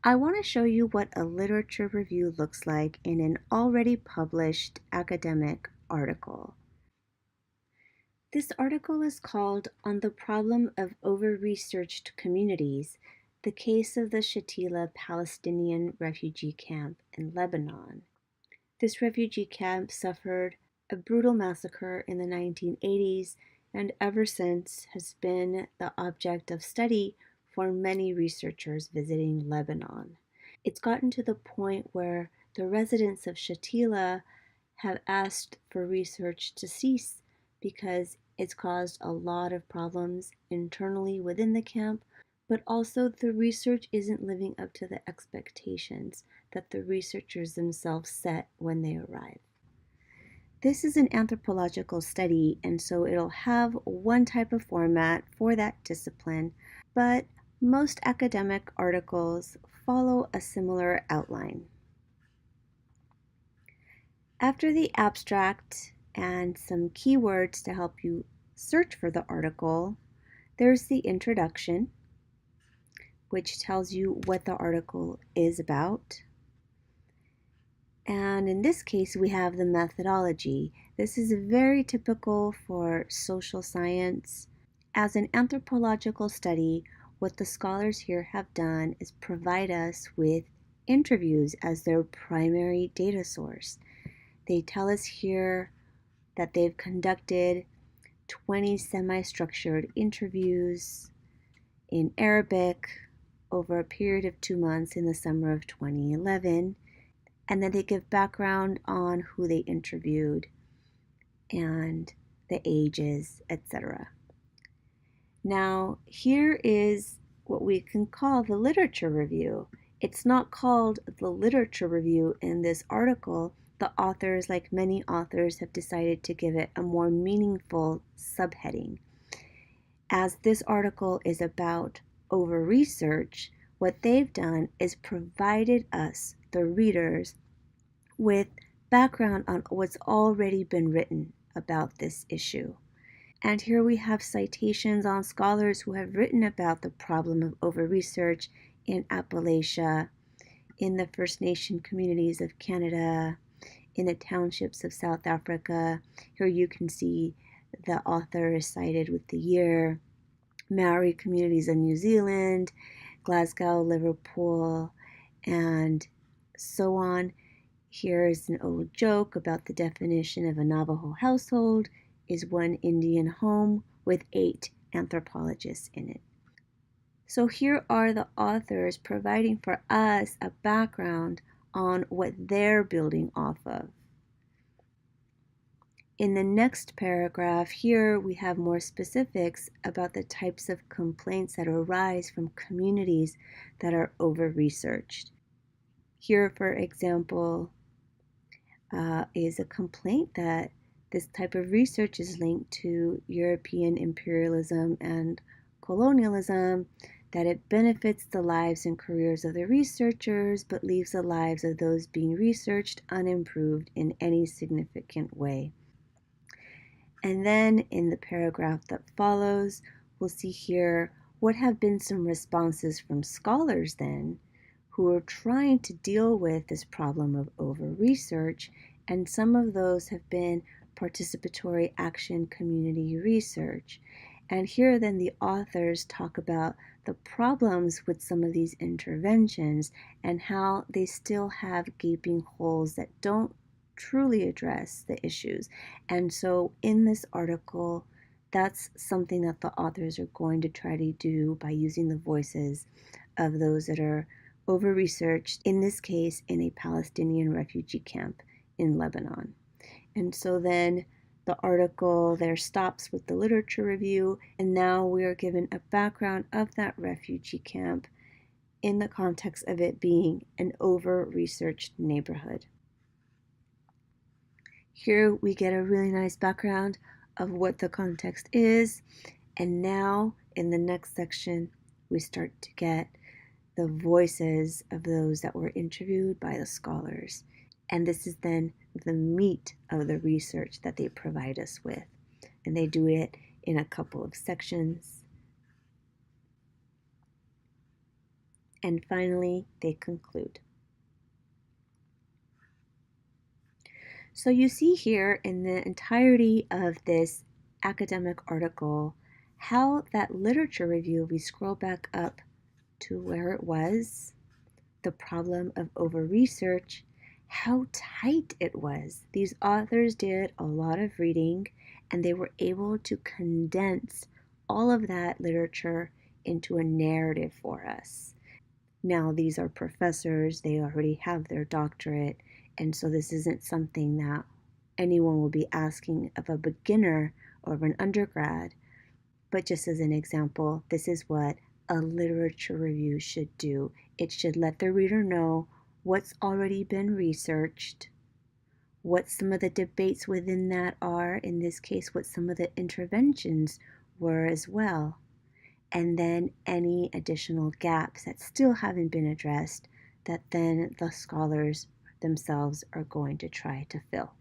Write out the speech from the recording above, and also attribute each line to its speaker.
Speaker 1: I want to show you what a literature review looks like in an already published academic article. This article is called "On the Problem of Over-Researched Communities, the Case of the Shatila Palestinian Refugee Camp in Lebanon." This refugee camp suffered a brutal massacre in the 1980s and ever since has been the object of study for many researchers visiting Lebanon. It's gotten to the point where the residents of Shatila have asked for research to cease because it's caused a lot of problems internally within the camp, but also the research isn't living up to the expectations that the researchers themselves set when they arrive. This is an anthropological study, and so it'll have one type of format for that discipline, but most academic articles follow a similar outline. After the abstract and some keywords to help you search for the article, there's the introduction, which tells you what the article is about. And in this case, we have the methodology. This is very typical for social science. As an anthropological study, what the scholars here have done is provide us with interviews as their primary data source. They tell us here that they've conducted 20 semi-structured interviews in Arabic over a period of 2 months in the summer of 2011, and then they give background on who they interviewed and the ages, etc. Now, here is what we can call the literature review. It's not called the literature review in this article. The authors, like many authors, have decided to give it a more meaningful subheading. As this article is about over-research, what they've done is provided us, the readers, with background on what's already been written about this issue. And here we have citations on scholars who have written about the problem of over-research in Appalachia, in the First Nation communities of Canada, in the townships of South Africa. Here you can see the author is cited with the year. Maori communities of New Zealand, Glasgow, Liverpool, and so on. Here's an old joke about the definition of a Navajo household is one Indian home with 8 anthropologists in it. So here are the authors providing for us a background on what they're building off of. In the next paragraph here, we have more specifics about the types of complaints that arise from communities that are over-researched. Here, for example, is a complaint that this type of research is linked to European imperialism and colonialism, that it benefits the lives and careers of the researchers, but leaves the lives of those being researched unimproved in any significant way. And then in the paragraph that follows, we'll see here what have been some responses from scholars then who are trying to deal with this problem of over-research, and some of those have been participatory action community research. And here then the authors talk about the problems with some of these interventions and how they still have gaping holes that don't truly address the issues. And so in this article, that's something that the authors are going to try to do by using the voices of those that are over-researched, in this case in a Palestinian refugee camp in Lebanon. And so then the article there stops with the literature review, and now we are given a background of that refugee camp in the context of it being an over-researched neighborhood. Here we get a really nice background of what the context is, and now in the next section we start to get the voices of those that were interviewed by the scholars. And this is then the meat of the research that they provide us with. And they do it in a couple of sections. And finally, they conclude. So you see here in the entirety of this academic article how that literature review, we scroll back up to where it was, the problem of over-research, how tight it was. These authors did a lot of reading and they were able to condense all of that literature into a narrative for us. Now, these are professors, they already have their doctorate, and so this isn't something that anyone will be asking of a beginner or of an undergrad. But just as an example, this is what a literature review should do. It should let the reader know what's already been researched, what some of the debates within that are, in this case, what some of the interventions were as well, and then any additional gaps that still haven't been addressed that then the scholars themselves are going to try to fill.